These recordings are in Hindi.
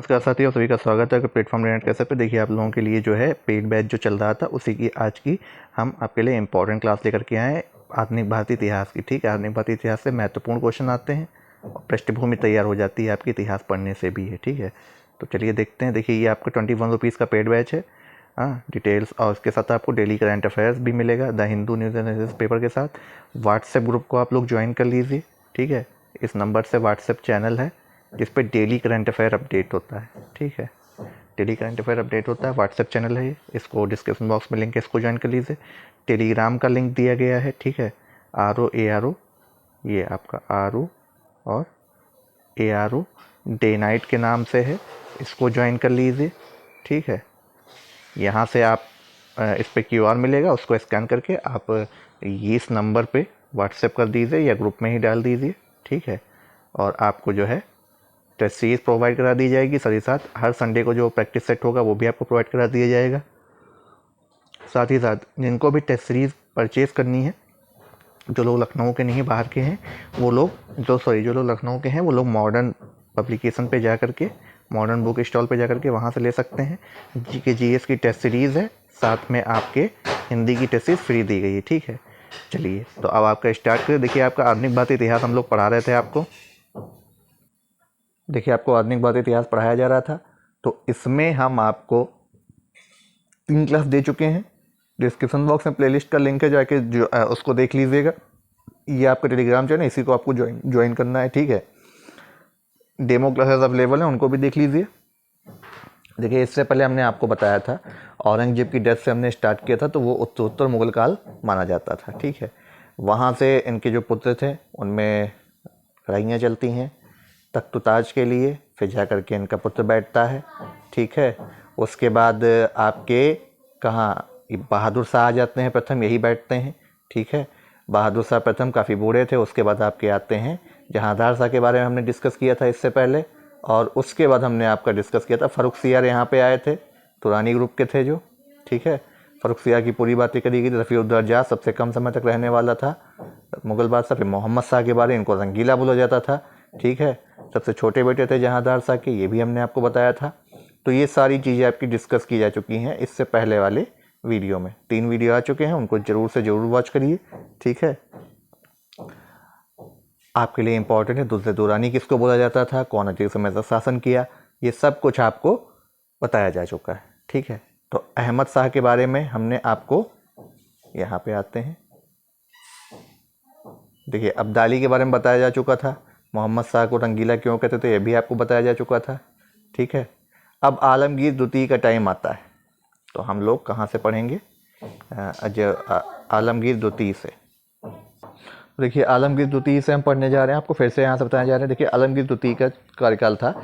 नमस्कार साथियों, सभी का स्वागत है कि प्लेटफॉर्म रेनेट कैसे पे। देखिए आप लोगों के लिए जो है पेड बैच जो चल रहा था उसी की आज की हम आपके लिए इंपॉर्टेंट क्लास लेकर के आए हैं आधुनिक भारतीय इतिहास की। ठीक है, आधुनिक भारतीय इतिहास से महत्वपूर्ण क्वेश्चन आते हैं और पृष्ठभूमि तैयार हो जाती है आपकी इतिहास पढ़ने से भी है। ठीक है, तो चलिए देखते हैं। देखिए ये आपका 21 रुपीज़ का पेड बैच है। हाँ, डिटेल्स और उसके साथ आपको डेली करंट अफेयर्स भी मिलेगा the Hindu news analysis paper के साथ। व्हाट्सएप ग्रुप को आप लोग ज्वाइन कर लीजिए। ठीक है, इस नंबर से व्हाट्सएप चैनल है जिस पे डेली करंट अफेयर अपडेट होता है। ठीक है, डेली करंट अफेयर अपडेट होता है, व्हाट्सएप चैनल है ये। इसको डिस्क्रिप्शन बॉक्स में लिंक है, इसको ज्वाइन कर लीजिए। टेलीग्राम का लिंक दिया गया है। ठीक है, ROARO, ये आपका RO और ARO डे नाइट के नाम से है, इसको ज्वाइन कर लीजिए। ठीक है, यहाँ से आप इस पे QR मिलेगा, उसको स्कैन करके आप इस नंबर पे व्हाट्सएप कर दीजिए या ग्रुप में ही डाल दीजिए। ठीक है, और आपको जो है टेस्ट सीरीज प्रोवाइड करा दी जाएगी। साथ ही साथ हर संडे को जो प्रैक्टिस सेट होगा वो भी आपको प्रोवाइड करा दिया जाएगा। साथ ही साथ जिनको भी टेस्ट सीरीज परचेज़ करनी है, जो लोग लखनऊ के नहीं बाहर के हैं वो लोग जो लोग लखनऊ के हैं वो लोग मॉडर्न पब्लिकेशन पे जा करके, मॉडर्न बुक स्टॉल पे जा करके वहाँ से ले सकते हैं। GS की टेस्ट सीरीज़ है, साथ में आपके हिंदी की टेस्ट सीरीज फ्री दी गई है। ठीक है, चलिए तो अब आपका स्टार्ट करें। देखिए आपका आधुनिक भारतीय इतिहास हम लोग पढ़ा रहे थे आपको। देखिए आपको आधुनिक भारतीय इतिहास पढ़ाया जा रहा था, तो इसमें हम आपको 3 क्लास दे चुके हैं। डिस्क्रिप्शन बॉक्स में प्लेलिस्ट का लिंक है, जाके उसको देख लीजिएगा। ये आपका टेलीग्राम चैनल है, इसी को आपको ज्वाइन करना है। ठीक है, डेमो क्लासेस अवेलेबल हैं, उनको भी देख लीजिए। देखिए इससे पहले हमने आपको बताया था औरंगजेब की डेथ से हमने स्टार्ट किया था, तो वो उत्तरोत्तर मुगल काल माना जाता था। ठीक है, वहाँ से इनके जो पुत्र थे उनमें लड़ाइयाँ चलती हैं तख्तुताज के लिए, फिर जा करके इनका पुत्र बैठता है। ठीक है, उसके बाद आपके कहाँ बहादुर शाह आ जाते हैं, प्रथम यही बैठते हैं। ठीक है, बहादुर शाह प्रथम काफ़ी बूढ़े थे। उसके बाद आपके आते हैं जहांदार शाह के बारे में हमने डिस्कस किया था इससे पहले, और उसके बाद हमने आपका डिस्कस किया था फर्रुख सियार यहाँ पे आए थे, तुरानी ग्रुप के थे जो। ठीक है, फर्रुख सियार की पूरी बातें करी गई। रफ़ीउद्दौला सबसे कम समय तक रहने वाला था मुगल बादशाह। फिर मोहम्मद शाह के बारे में, इनको रंगीला बोला जाता था। ठीक है, सबसे छोटे बेटे थे जहांदार शाह के, ये भी हमने आपको बताया था। तो ये सारी चीज़ें आपकी डिस्कस की जा चुकी हैं इससे पहले वाले वीडियो में। 3 वीडियो आ चुके हैं, उनको ज़रूर से ज़रूर वॉच करिए। ठीक है, आपके लिए इंपॉर्टेंट है दुर्र दुरानी किसको बोला जाता था, कौन अधिक समय तक शासन किया, ये सब कुछ आपको बताया जा चुका है। ठीक है, तो अहमद शाह के बारे में हमने आपको, यहाँ पे आते हैं, देखिए अब्दाली के बारे में बताया जा चुका था। मोहम्मद शाह को रंगीला क्यों कहते थे ये भी आपको बताया जा चुका था। ठीक है, अब आलमगीर द्वितीय का टाइम आता है, तो हम लोग कहाँ से पढ़ेंगे, आलमगीर द्वितीय से। देखिए आलमगीर द्वितीय से हम पढ़ने जा रहे हैं, आपको फिर से यहाँ से बताया जा रहा है। देखिए आलमगीर द्वितीय का कार्यकाल था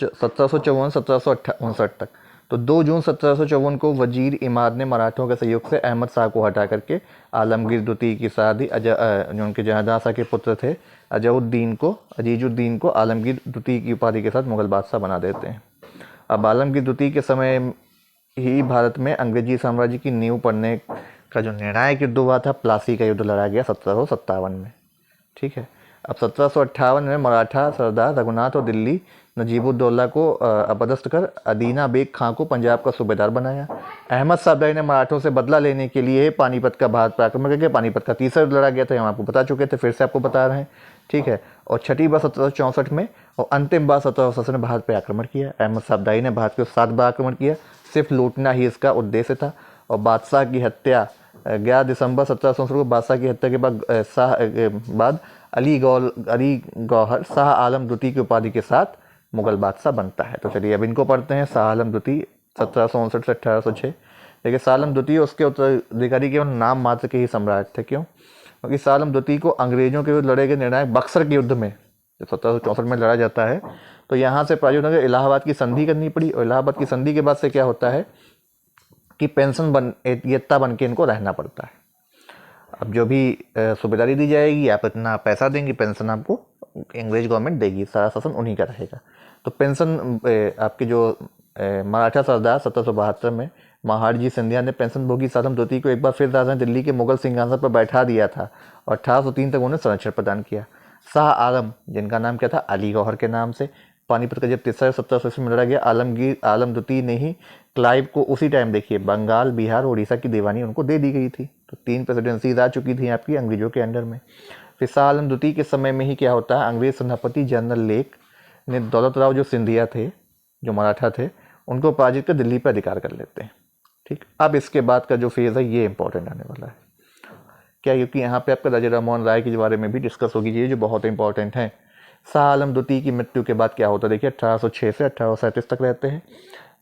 1754-1759 तक। तो 2 जून 1754 को वजीर इमाद ने मराठों के सहयोग से अहमद शाह को हटा करके आलमगीर द्वितीय की शादी जो उनके जहांदार शाह के पुत्र थे अजीजुद्दीन को आलमगीर द्वितीय की उपाधि के साथ मुगल बादशाह बना देते हैं। अब आलमगीर द्वितीय के समय ही भारत में अंग्रेजी साम्राज्य की नींव पड़ने का जो निर्णायक युद्ध हुआ था, प्लासी का युद्ध लड़ा गया 1757 में। ठीक है, अब 1758 में मराठा सरदार रघुनाथ और दिल्ली नजीबुद्दौला को अपदस्थ कर अदीना बेग खां को पंजाब का सूबेदार बनाया। अहमद शाह अब्दाली ने मराठों से बदला लेने के लिए पानीपत का भारत पर आक्रमण करके पानीपत का तीसरा युद्ध लड़ा गया था, हम आपको बता चुके थे, फिर से आपको बता रहे हैं। ठीक है, और छठी बार 1764 में और अंतिम बार 1767 में भारत पर आक्रमण किया। अहमद शाह अब्दाली ने भारत के 7 बार आक्रमण किया, सिर्फ लूटना ही इसका उद्देश्य था। और बादशाह की हत्या 11 दिसंबर 1764 को बादशाह की हत्या के बाद अली गौहर शाह आलम द्वितीय की उपाधि के साथ मुगल बादशाह बनता है। तो चलिए अब इनको पढ़ते हैं। शाह आलम द्वितीय 1759 से 1806। देखिए शाह आलम द्वितीय उसके उत्तराधिकारी केवल नाम मात्र के ही सम्राट थे। क्यों? क्योंकि शाह आलम द्वितीय को अंग्रेजों के विरुद्ध लड़े गए निर्णायक बक्सर के युद्ध में, जब 1764 में लड़ा जाता है, तो यहाँ से पराजित होकर इलाहाबाद की संधि करनी पड़ी। और इलाहाबाद की संधि के बाद से क्या होता है कि पेंशन एतय्ता बन के इनको रहना पड़ता है। अब जो भी सूबेदारी दी जाएगी, आप इतना पैसा देंगे, पेंशन आपको अंग्रेज गवर्नमेंट देगी, सारा शासन उन्हीं का रहेगा। तो पेंशन आपके जो मराठा सरदार 1772 में महादजी सिंधिया ने पेंशन भोगी शाह आलम द्वितीय को एक बार फिर राजधानी दिल्ली के मुगल सिंहासन पर बैठा दिया था और 1803 तक उन्हें संरक्षण प्रदान किया। शाह आलम, जिनका नाम क्या था, अली गौहर के नाम से, पानीपत का जब तीसरा 1700 में लड़ा गया, आलम द्वितीय ने ही क्लाइव को उसी टाइम देखिए बंगाल, बिहार, उड़ीसा की दीवानी उनको दे दी गई थी। तो 3 प्रेसिडेंसीज आ चुकी थी आपकी अंग्रेजों के अंडर में। फिर शाह आलम द्वितीय के समय में ही क्या होता है, अंग्रेज सेनापति जनरल लेक ने दौलत राव जो सिंधिया थे, जो मराठा थे, उनको पराजित कर दिल्ली पर अधिकार कर लेते हैं। ठीक, अब इसके बाद का जो फेज़ है ये इंपॉर्टेंट आने वाला है क्या, क्योंकि यहाँ पे आपका राजा राममोहन राय के बारे में भी डिस्कस होगी, ये जो बहुत इंपॉर्टेंट है। शाह आलम द्वितीय की मृत्यु के बाद क्या होता है, देखिए 1806 से 1837 तक रहते हैं।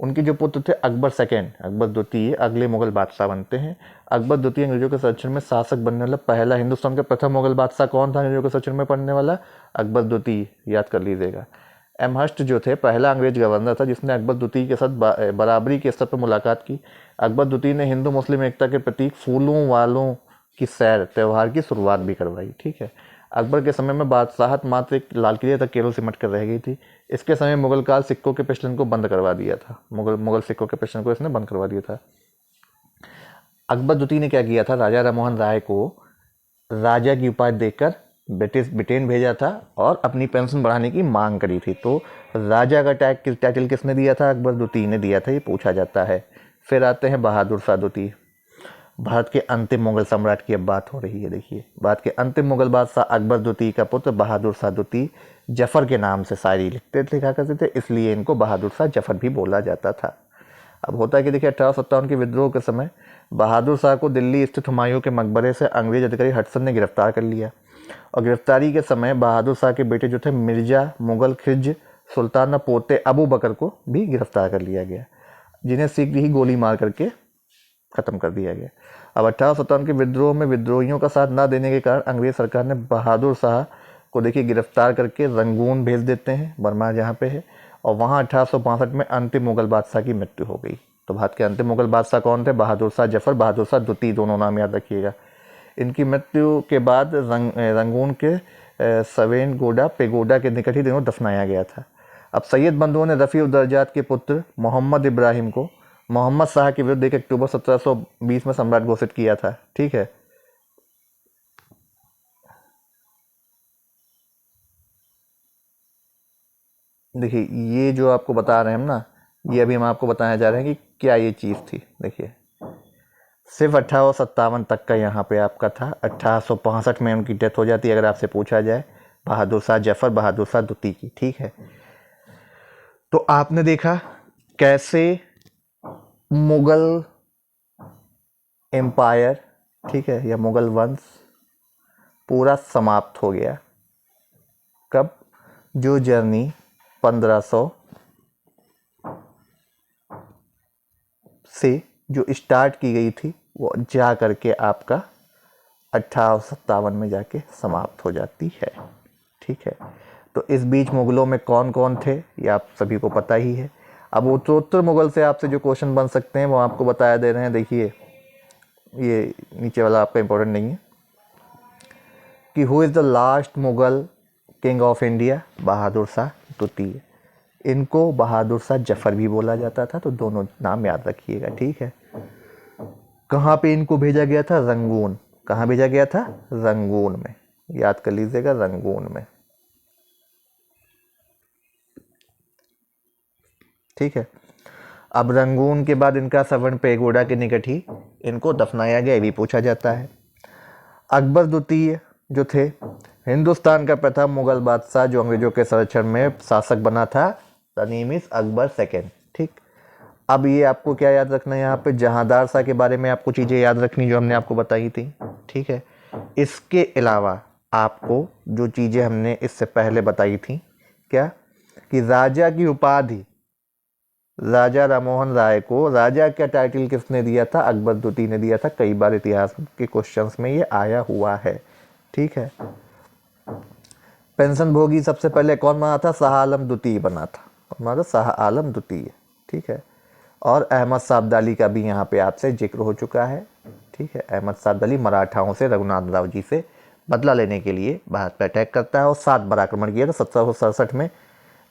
उनके जो पुत्र थे अकबर सेकेंड, अकबर द्वितीय अगले मुगल बादशाह बनते हैं। अकबर द्वितीय अंग्रेजों के संरक्षण में शासक बनने वाला पहला हिंदुस्तान का प्रथम मुगल बादशाह कौन था अंग्रेजों के संरक्षण में पड़ने वाला, अकबर द्वितीय, याद कर लीजिएगा। एमहर्स्ट जो थे पहला अंग्रेज गवर्नर था जिसने अकबर द्वितीय के साथ बराबरी के स्तर पर मुलाकात की। अकबर द्वितीय ने हिंदू मुस्लिम एकता के प्रतीक फूलों वालों की सैर त्यौहार की शुरुआत भी करवाई। ठीक है, अकबर के समय में बादशाहत मात्र एक लाल किले तक केवल सिमट कर रह गई थी। इसके समय मुगल काल सिक्कों के प्रचलन को बंद करवा दिया था, मुगल सिक्कों के प्रचलन को इसने बंद करवा दिया था। अकबर द्वितीय ने क्या किया था, राजा राममोहन राय को राजा की उपाधि देकर ब्रिटेन भेजा था और अपनी पेंशन बढ़ाने की मांग करी थी। तो राजा का टाइटल किसने दिया था, अकबर द्वितीय ने दिया था, ये पूछा जाता है। फिर आते हैं बहादुर शाह द्वितीय, भारत के अंतिम मुगल सम्राट की अब बात हो रही है। देखिए, भारत के अंतिम मुगल बादशाह अकबर द्वितीय का पुत्र बहादुर शाह द्वितीय जफर के नाम से शायरी लिखा करते थे, इसलिए इनको बहादुर शाह जफर भी बोला जाता था। अब होता है कि देखिए 1857 के विद्रोह के समय बहादुर शाह को दिल्ली स्थित हुमायूं के मकबरे से अंग्रेज अधिकारी हडसन ने गिरफ्तार कर लिया और गिरफ्तारी के समय बहादुर शाह के बेटे जो थे मिर्जा मुगल खिज सुल्तान पोते अबू बकर को भी गिरफ्तार कर लिया गया, जिन्हें शीघ्र ही गोली मार करके ख़त्म कर दिया गया। अब 1857 के विद्रोह में विद्रोहियों का साथ न देने के कारण अंग्रेज सरकार ने बहादुर शाह को देखिए गिरफ्तार करके रंगून भेज देते हैं, बर्मा जहाँ पे है, और वहाँ 1862 में अंतिम मुगल बादशाह की मृत्यु हो गई। तो भारत के अंतिम मुगल बादशाह कौन थे, बहादुर शाह जफर, बहादुर शाह द्वितीय, दोनों नाम याद रखिएगा। इनकी मृत्यु के बाद रंगून के सवेन गोडा पेगोडा के निकट ही दिनों दफनाया गया था। अब सैयद बंधुओं ने रफ़ी उद दर्जात के पुत्र मोहम्मद इब्राहिम को मोहम्मद शाह के विरुद्ध 1 अक्टूबर 1720 में सम्राट घोषित किया था। ठीक है, देखिए ये जो आपको बता रहे हैं हम ना, ये अभी हम आपको बताया जा रहे हैं कि क्या ये चीज़ थी। देखिए सिर्फ 1857 तक का यहाँ पे आपका था, 1865 में उनकी डेथ हो जाती है अगर आपसे पूछा जाए, बहादुर शाह जफर बहादुर शाह द्वितीय की। ठीक है, तो आपने देखा कैसे मुगल एम्पायर, ठीक है, या मुगल वंश पूरा समाप्त हो गया। कब, जो जर्नी 1500 से जो स्टार्ट की गई थी वो जा करके आपका 1857 में जाके समाप्त हो जाती है। ठीक है, तो इस बीच मुगलों में कौन कौन थे ये आप सभी को पता ही है। अब उत्तरोत्तर मुगल से आपसे जो क्वेश्चन बन सकते हैं वो आपको बताया दे रहे हैं। देखिए ये नीचे वाला आपका इंपॉर्टेंट नहीं है कि who is the last Mughal king of India, Bahadur Shah द्वितीय। इनको बहादुर शाह जफर भी बोला जाता था, तो दोनों नाम याद रखिएगा। ठीक है, कहाँ पे इनको भेजा गया था, रंगून। कहाँ भेजा गया था, रंगून में, याद कर लीजिएगा, रंगून में। ठीक है, अब रंगून के बाद इनका सवर्ण पेगोडा के निकट ही इनको दफनाया गया, ये भी पूछा जाता है। अकबर द्वितीय जो थे हिंदुस्तान का प्रथम मुगल बादशाह जो अंग्रेजों के संरक्षण में शासक बना था, the name is Akbar second. ठीक, अब ये आपको क्या याद रखना है, यहाँ पे जहांदार शाह के बारे में आपको चीज़ें याद रखनी जो हमने आपको बताई थी। ठीक है, इसके अलावा आपको जो चीज़ें हमने इससे पहले बताई थी, क्या कि राजा की उपाधि राजा राममोहन राय को राजा का टाइटल किसने दिया था, अकबर द्वितीय ने दिया था। कई बार इतिहास के क्वेश्चंस में ये आया हुआ है। ठीक है, पेंशन भोगी सबसे पहले कौन बना था, शाह आलम द्वितीय बना था, हमारा शाह आलम द्वितीय। ठीक है, और अहमद शाह अब्दाली का भी यहाँ पे आपसे जिक्र हो चुका है। ठीक है, अहमद शाह अब्दाली मराठाओं से रघुनाथ राव जी से बदला लेने के लिए भारत पर अटैक करता है और 7 बार आक्रमण किया था। 1767 में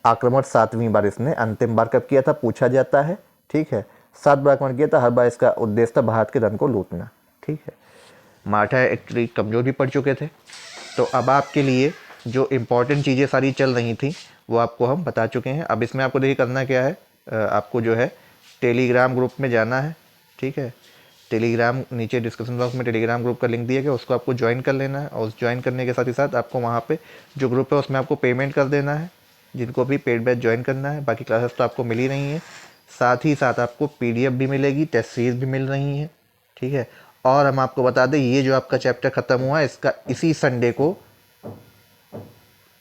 आक्रमण 7वीं बार इसने, अंतिम बार कब किया था पूछा जाता है। ठीक है, 7 बार आक्रमण किया था, हर बार इसका उद्देश्य था भारत के धन को लूटना। ठीक है, मराठा एक्चुअली कमजोर भी पड़ चुके थे। तो अब आपके लिए जो इम्पोर्टेंट चीज़ें सारी चल रही थी वो आपको हम बता चुके हैं। अब इसमें आपको देखिए करना क्या है, आपको जो है टेलीग्राम ग्रुप में जाना है, ठीक है। टेलीग्राम नीचे डिस्क्रिप्शन बॉक्स में टेलीग्राम ग्रुप का लिंक दिया गया, उसको आपको ज्वाइन कर लेना है। और उस ज्वाइन करने के साथ ही साथ आपको वहाँ पे जो ग्रुप है उसमें आपको पेमेंट कर देना है, जिनको भी पेड बैच ज्वाइन करना है। बाकी क्लासेस तो आपको मिल ही रही हैं, साथ ही साथ आपको PDF भी मिलेगी, टेस्ट सीरीज भी मिल रही हैं, ठीक है। और हम आपको बता दें, ये जो आपका चैप्टर ख़त्म हुआ है, इसका इसी संडे को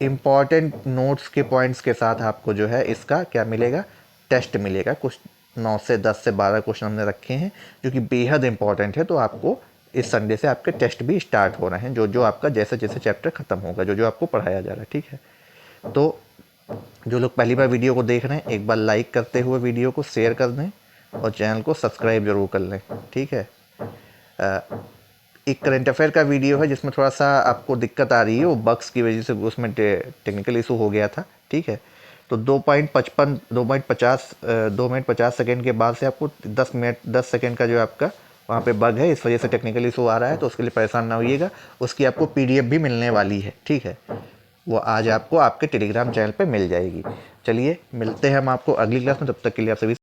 इम्पॉर्टेंट नोट्स के पॉइंट्स के साथ आपको जो है इसका क्या मिलेगा, टेस्ट मिलेगा। कुछ 9 से 10 से 12 क्वेश्चन हमने रखे हैं जो कि बेहद इंपॉर्टेंट है। तो आपको इस संडे से आपके टेस्ट भी स्टार्ट हो रहे हैं, जो जो आपका जैसे जैसे चैप्टर ख़त्म होगा, जो जो आपको पढ़ाया जा रहा है, ठीक है। तो जो लोग पहली बार वीडियो को देख रहे हैं, एक बार लाइक करते हुए वीडियो को शेयर कर दें और चैनल को सब्सक्राइब जरूर कर लें, ठीक है। एक करंट अफेयर का वीडियो है जिसमें थोड़ा सा आपको दिक्कत आ रही है, वो बग्स की वजह से उसमें टेक्निकल इशू हो गया था, ठीक है। तो 2 मिनट 50 सेकेंड के बाद से आपको 10 सेकेंड का जो आपका वहाँ पे बग है, इस वजह से टेक्निकल इशू आ रहा है, तो उसके लिए परेशान ना होइएगा। उसकी आपको PDF भी मिलने वाली है, ठीक है। वो आज आपको आपके टेलीग्राम चैनल पे मिल जाएगी। चलिए मिलते हैं हम आपको अगली क्लास में, तब तक के लिए आप सभी